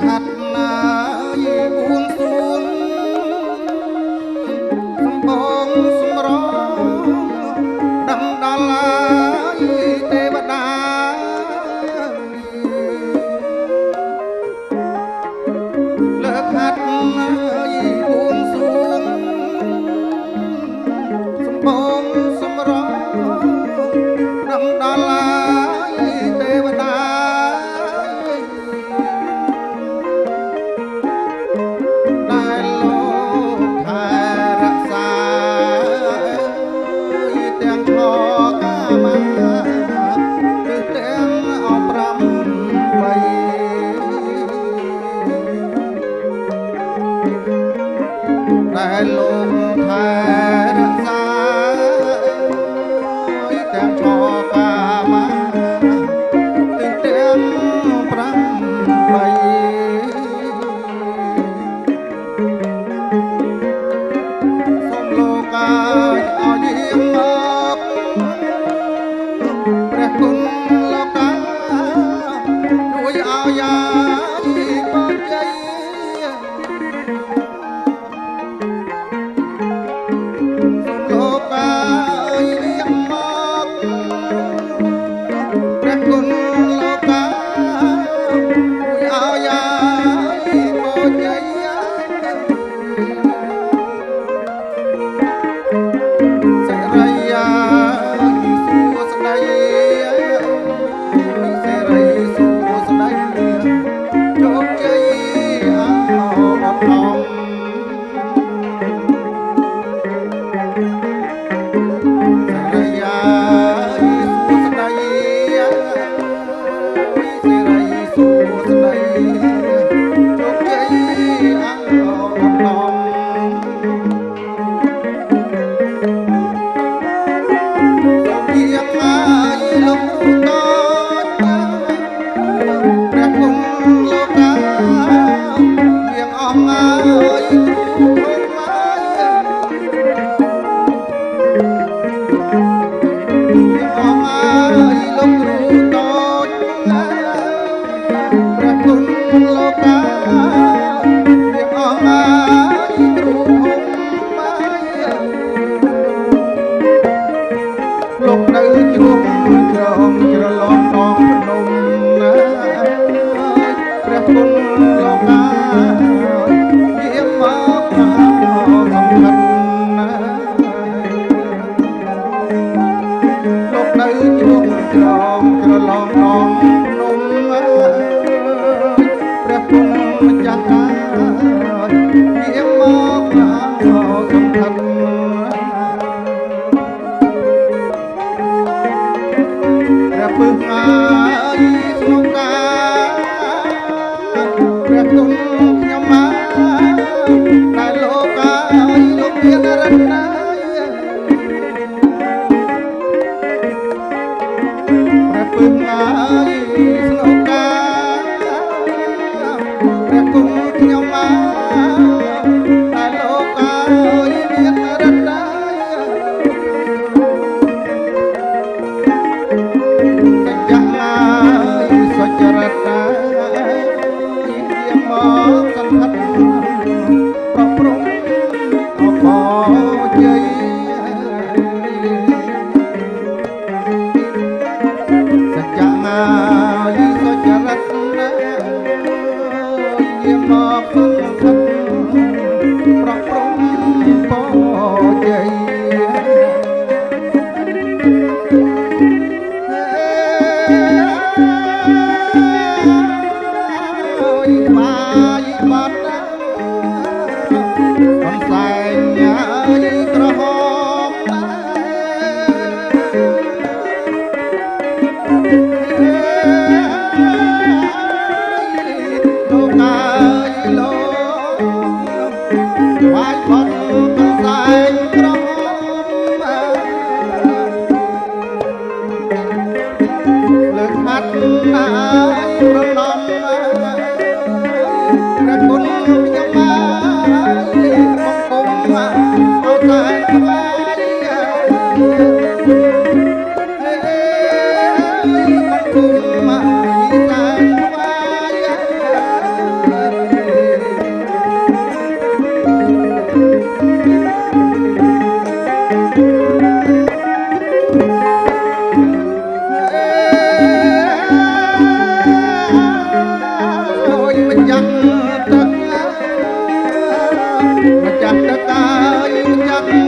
ហាត់ណាយបួងសួងសំបងសំរងដំដល់ឡាយទេវតាលើកហាត់ណាយបួងសួងសំបងសំរងដំដល់ឡាយទេវតាដែលលោកថែរក្សាទាំងឆកាមាទិទាំង8សូមលោកកាយឲ្យយាងមកព្រះគុណលោកកាជួយឲ្យយាយបជ័យលោកនៅជ្រុំច្រងច្រឡំដងភ្នំណាព្រះគុណលោកកាយាងមកសំខាន់ណាលោកនៅជ្រុំច្រងច្រឡំដងភ្នំព្រះគុណម្ចាស់កាយាងមកសំខាន់ពឹងអាយស្នុកកាព្រះគុណខ្ញុំមកដែលលោកកាយលោកមានរតនាព្រះពឹងអាយស្នុកកាព្រះគុណខ្ញុំមកដែលលោកកាយមានរតនាសុចរិតតាយាងមកសង្ឃិតប្រព្រំអបជ័យសច្ចនាយសុចរិតណាយាងមកសង្ឃិតប្រព្រំបជ័យ ចាស់ទឹកម្ចាស់ទឹកកាយម្ចាស់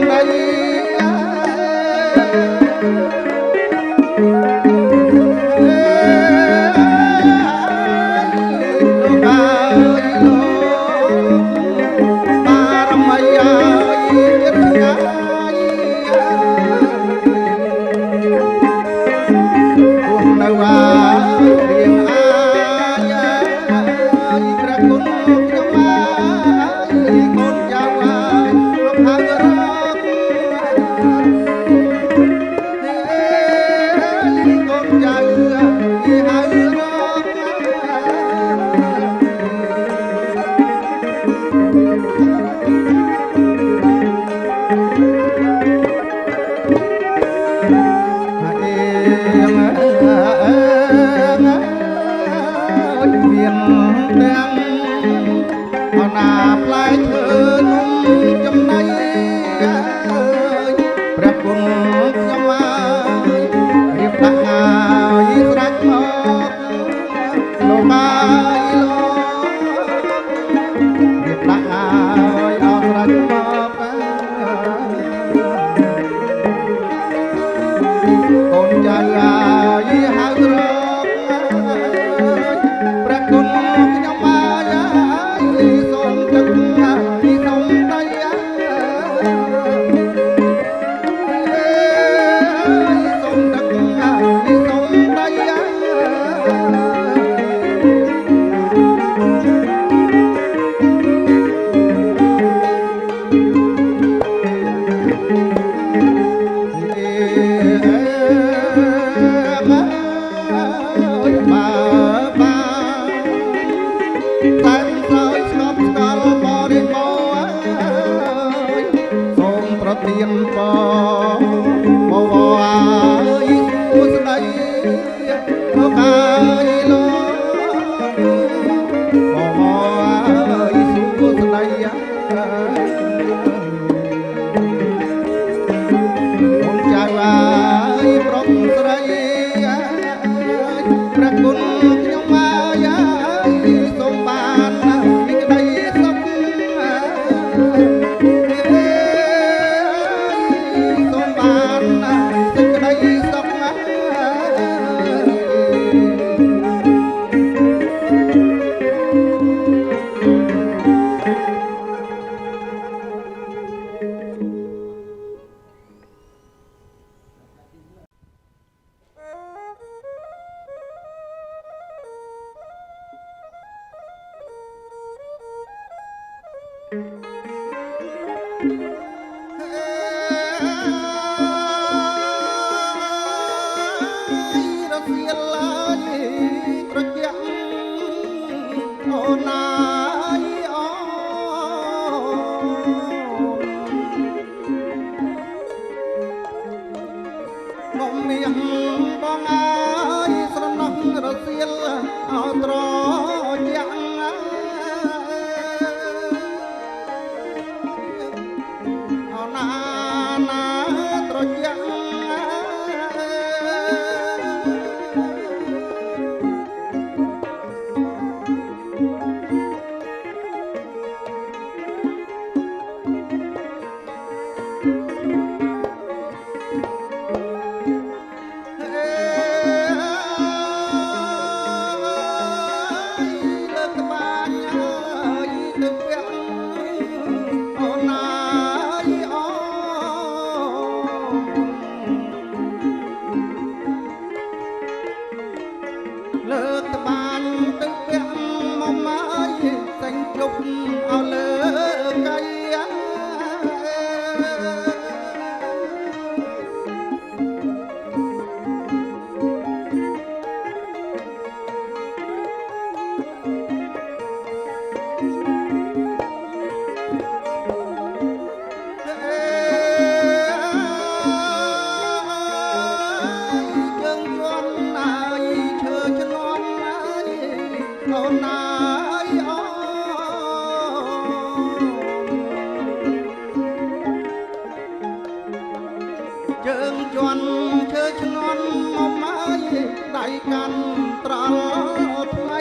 ដីកាន់ត្រល់ថ្មី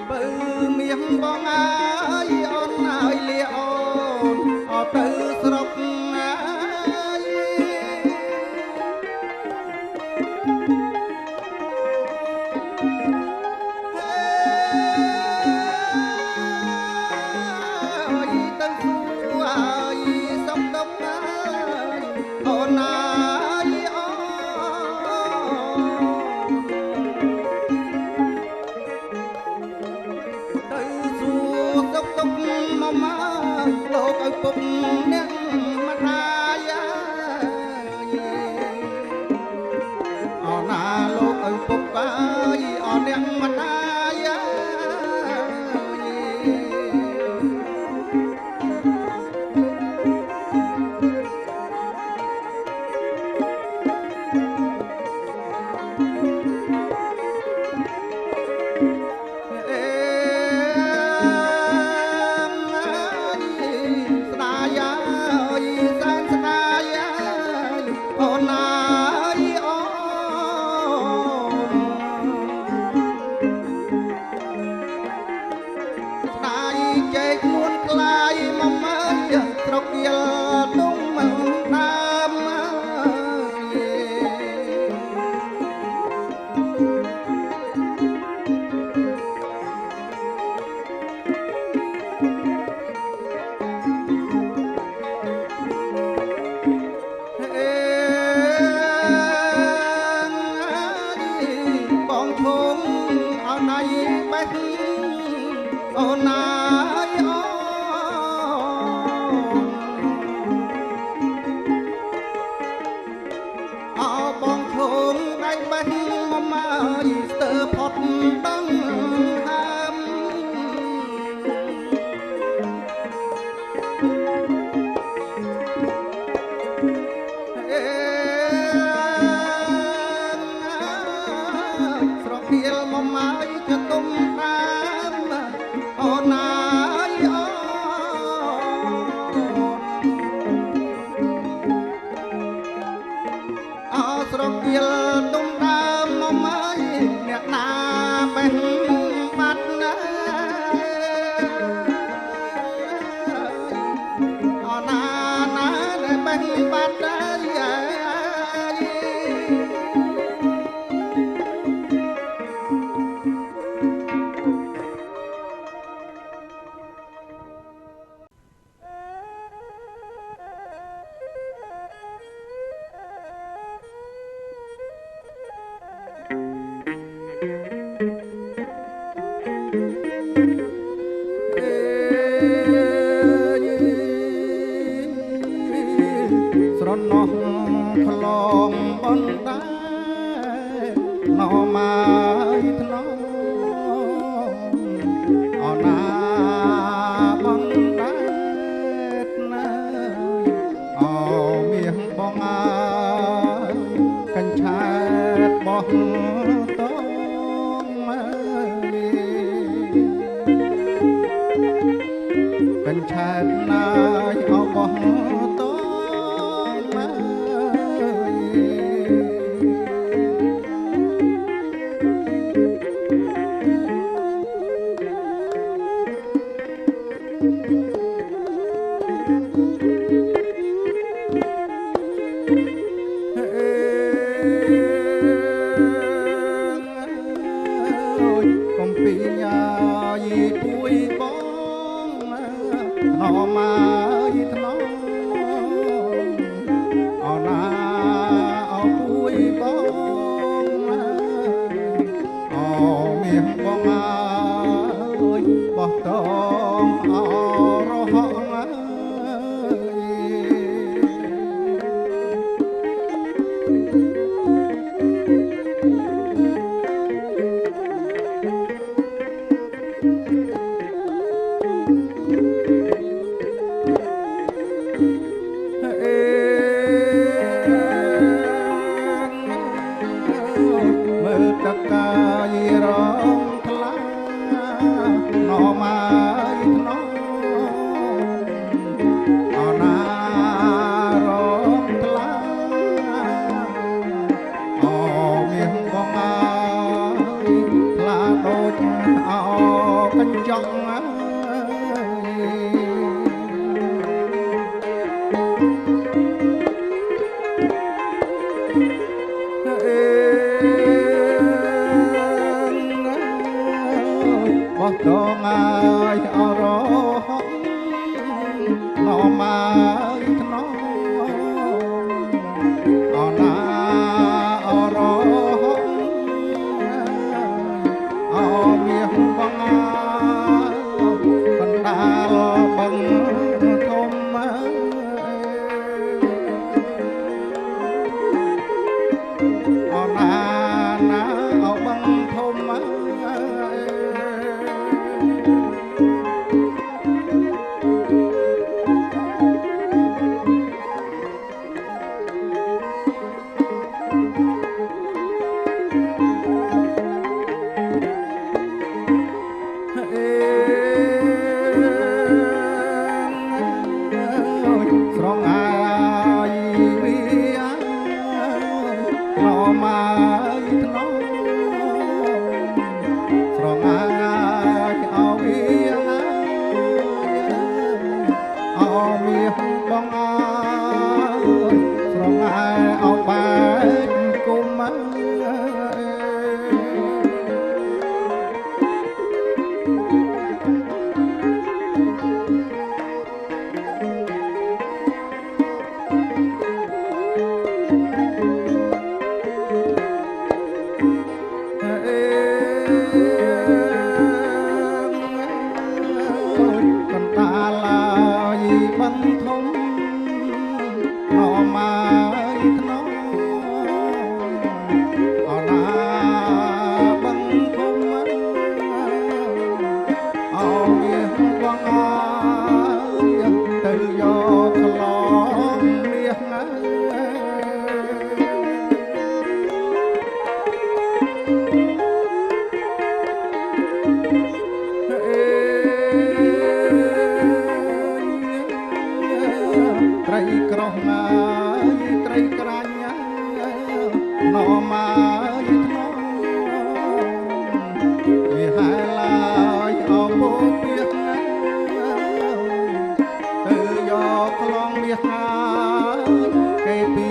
បើមានបងអើយអូនអើយលាអូនអត់ទៅស្រុកណាទៅសួរអើយសុំទុកអើយអូនអើយអូទៅសួរសុំទុកមកមកលោកឪពុកអ្នកម្ដាយអូនណាលោកឪពុកអើយអូនអ្នកម្ដាយស្រុកយលទុំមិនដើមបងធំអោណៃបេះអូនណាបងធំដៃបេះមកមកស្ទើផុតដឹងហើមស្រុកៀលមកមកជាទុំដើមអូនណាយអូស្រុកយលទុំដើមមកមកអ្នកណាបេះបាត់ណាអូណាណាដែលបេះបាត់ស្រណោះខ្លងបន្តែណោមកថ្នមអណាបន្តែណាអូមាសបងអើយកញ្ឆែតបោះតងមកញ្ឆែតណាយអបោះតកំពីញ៉ាយពួយបងណោមកថ្នមអណាអោពួយបងអូមាសបងអើយបោះតងអរហងមើលតកាយរងថ្លាណោមកថ្នមអណារងថ្លាអូ អេបោះតងហើយអរហកណមកថ្នមអណាអរហកអមាសបងកណ្ដាលបងធំអណាណាអបងធំស្រងអាយវាណមកថ្នមស្រងអាយអោវាអោមាសបងអើយស្រងអាយអោបែកគុំកណ្ដាលឡើយបងធំណមកថ្នមអណាបងធំអោវាបងអើយទៅយកក្លងមាសណាត្រីក្រោះណាយត្រីក្រាញ់ណមកថ្នមវាហែឡើយអោពោពាកទៅយកខ្លងមាសហើយគេពី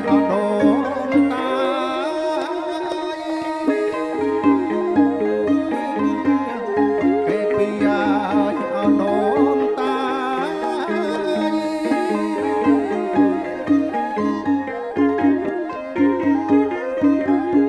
អោដូនតាគេពីអោដូនតា អ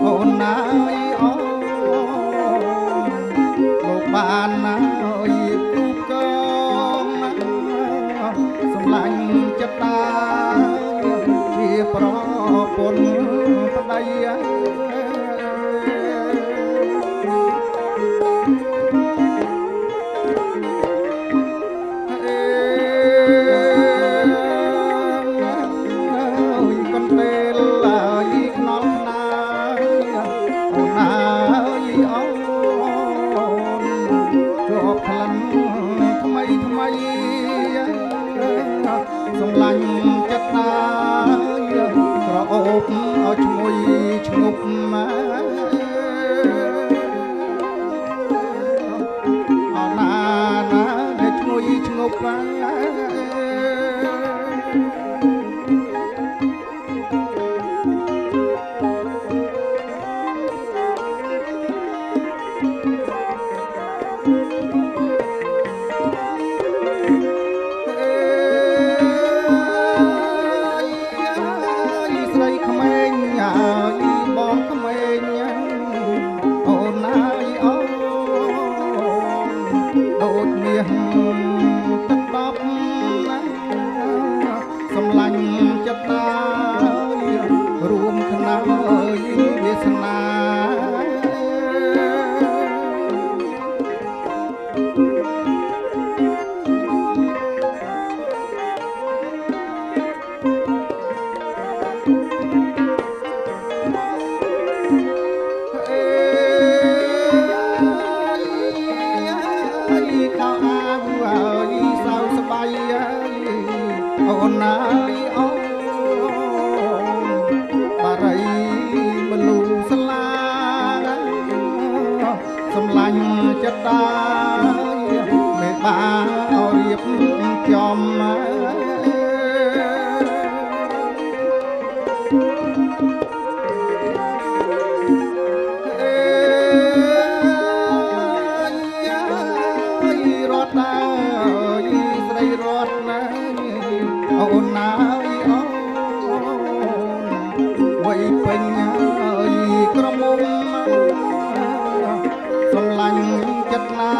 អូនណាយអូលោកបានណាយគូកងសម្លាញ់ចិត្តតាជាប្រពន្ធប្តីសម្លាញ់ចិត្តណាក្រអូបឲ្យឈ្ងុយឈ្ងប់មកអណាណាដែលឈ្ងុយឈ្ងប់មកសម្លាញ់ចិត្តតារួមខ្នើយវាសនាអូនណាយអូនបារីមនុស្សស្លាសម្លាញ់ចិត្តតាមេបាឲ្យរៀបចំរត់ដែរស្រីរត់ណាអូនណាយអូនវ័យពេញហើយក្រមុំសម្លាញ់ចិត្តណា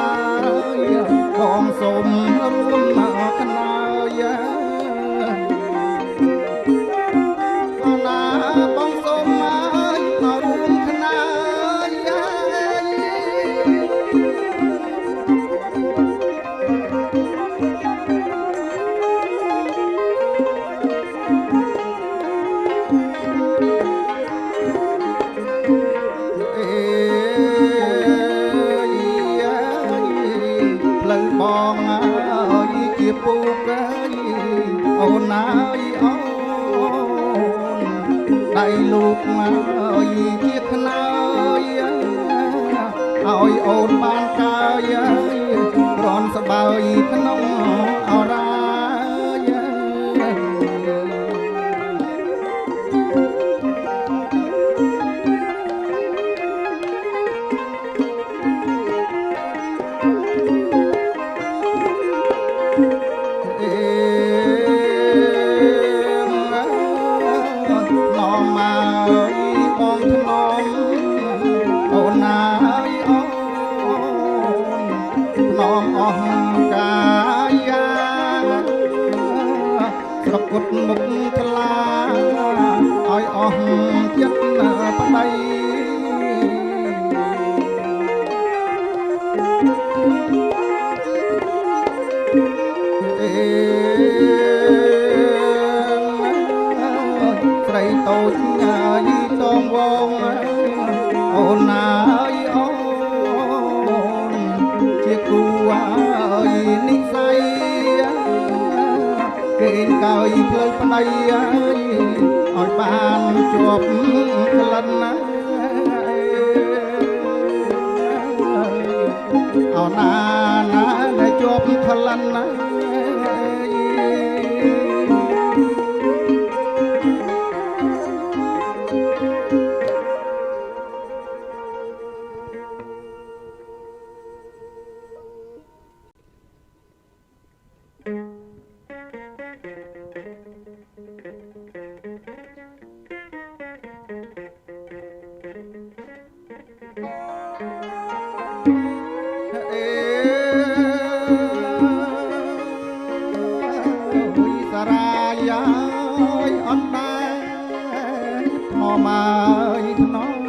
បងសូមរួមខ្នើយអូនណាបងសូមឲ្យមករួមខ្នើយបងអើយជាពូកអូនណាយអូនដៃលោកអើយជាខ្នើយឲ្យអូនបានកាយរន់សបើយក្នុងអរាអូនណាយអូនน้อมអស់កាយាប្រគុតមុខថ្លាឲ្យអស់ចិត្តប្តីស្រីតូចញ៉ាយតងវងអូនណាយអូនជាគូឲ្យនិស័យគេកើយភ្លើប្តីឲ្យបានជាប់ក្លិនណាអូនណាដែលជាប់ក្លិនណា มาอีกน้อง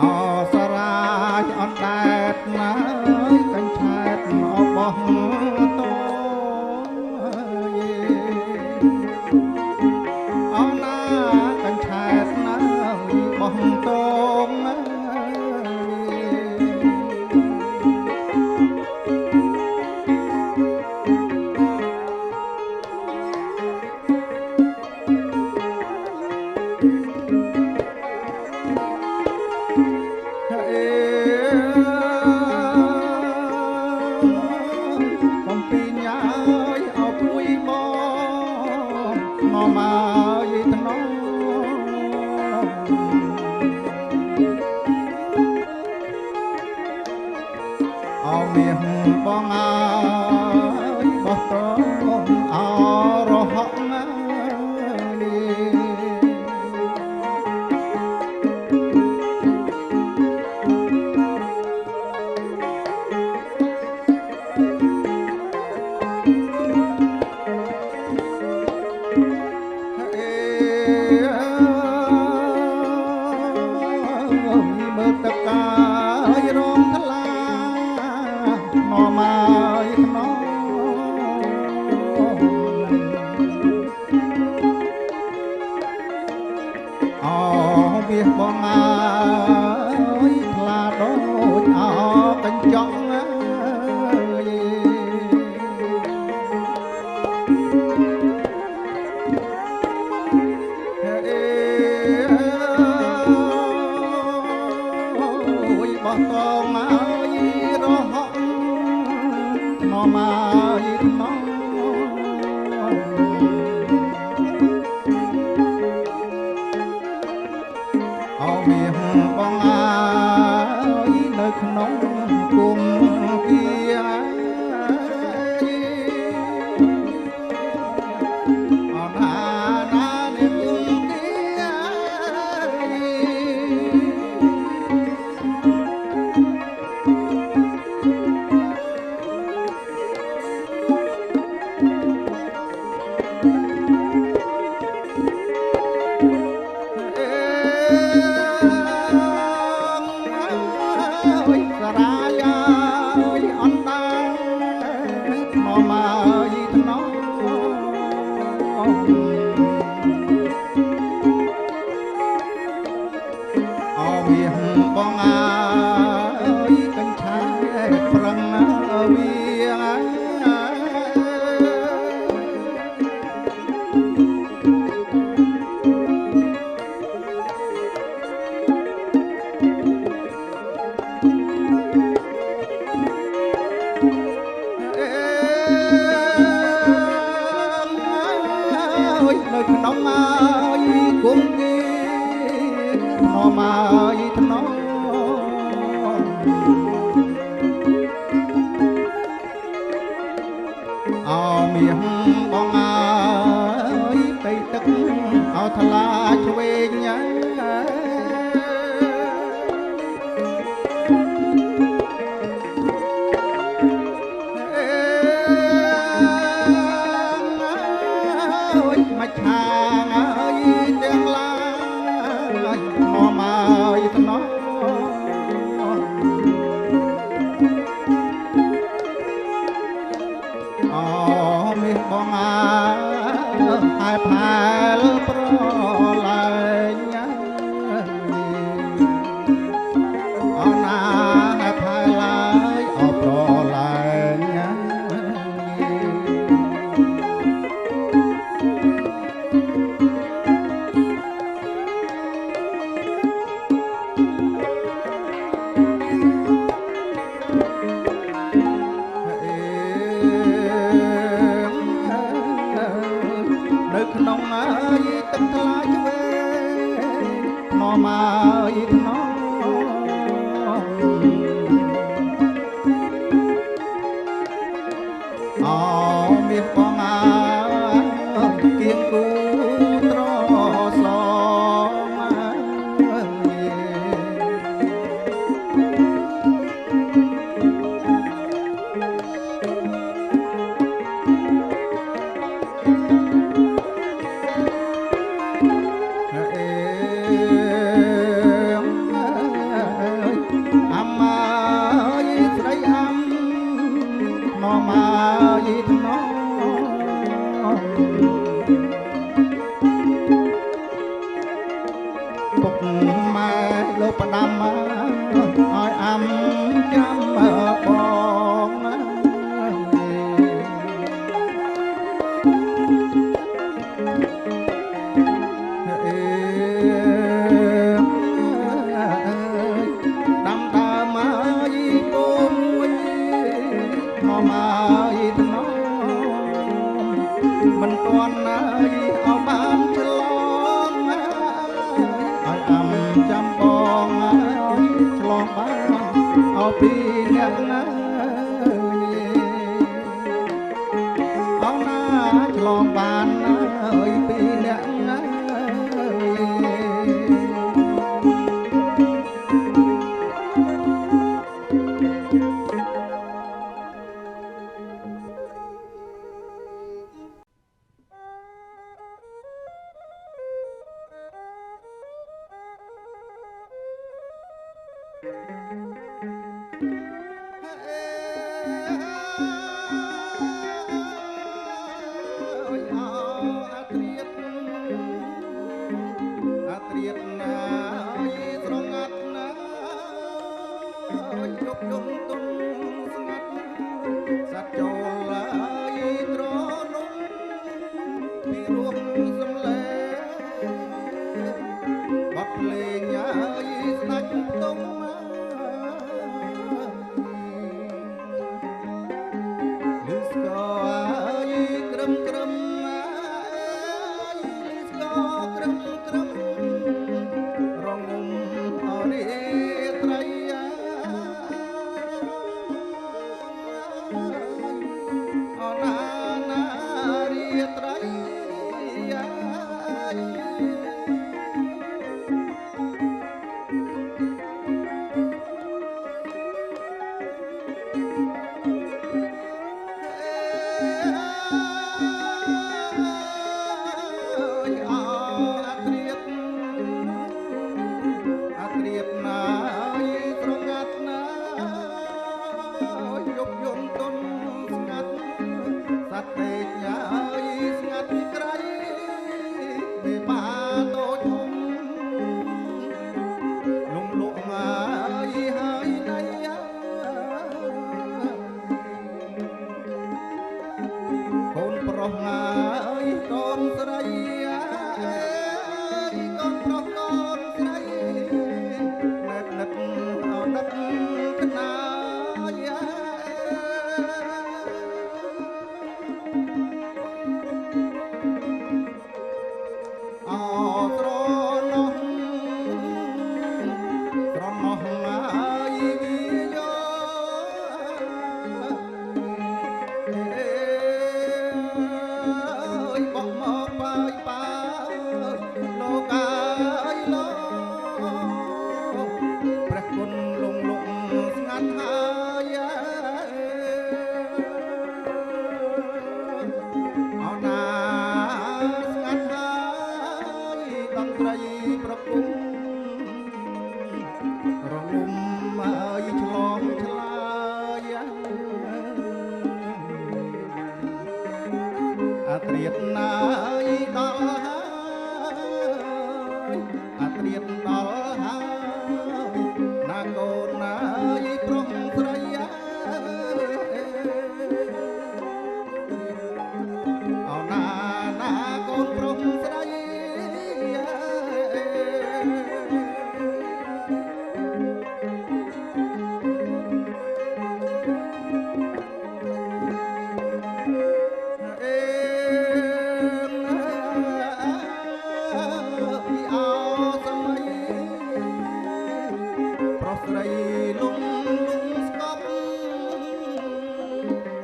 អសរាជអត់ដែតណាកាញ់ឆែតអបោះតោអណាកាញ់ឆែតណាបោះតោបងអើយបោះតងអរហកណាមើលតកាយរងថ្លាមកอีกน้องអោវាបងអើយថ្លាដូចអោកញ្ចក់អើយអូយបោះតងអើយរហក់มาอีกน้องเอาเมียបងអើយនៅក្នុងគុំគៀអណាណានេះគុំគៀมาอีกน้องเอาเมียបងអើយកាញ់ឆែតប្រឹងវានៅក្នុងអើយគុំគីមកអើយថ្នមអោមាសបងអើយទៅទឹកអោថ្លាឆ្វេងមកឆាងអើយទាំងឡាយមកអើយថ្នមអូមាសបងអើយហើយផែលប្រលែងអូណាហើយផែលឡើយអូប្រលែងនៅក្នុងអើយទឹកថ្លាឆ្វេងមកអើយថ្នមអូមាសបងអើយគៀងគូត្រសម មិនទាន់ណាយឲ្យបានឆ្លងឲ្យអំចាំបងឲ្យឆ្លងបានឲ្យពីអ្នកណាអោណាឆ្លងបានឲ្យពីអ្នកណា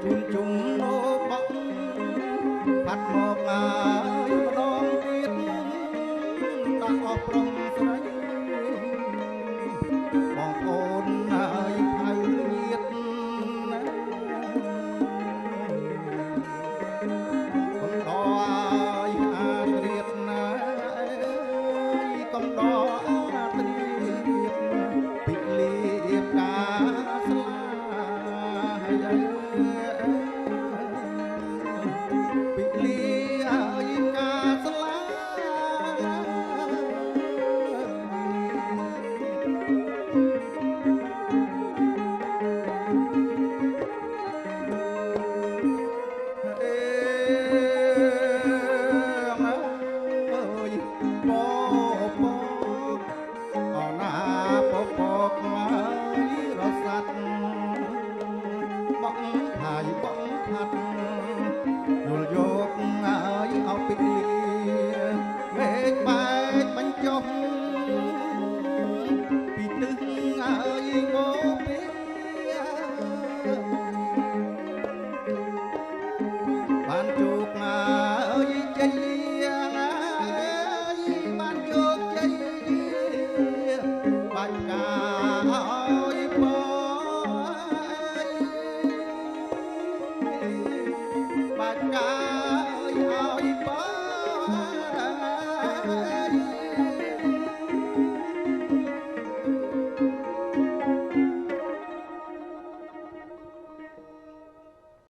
ជុំជុំនោបបាត់មក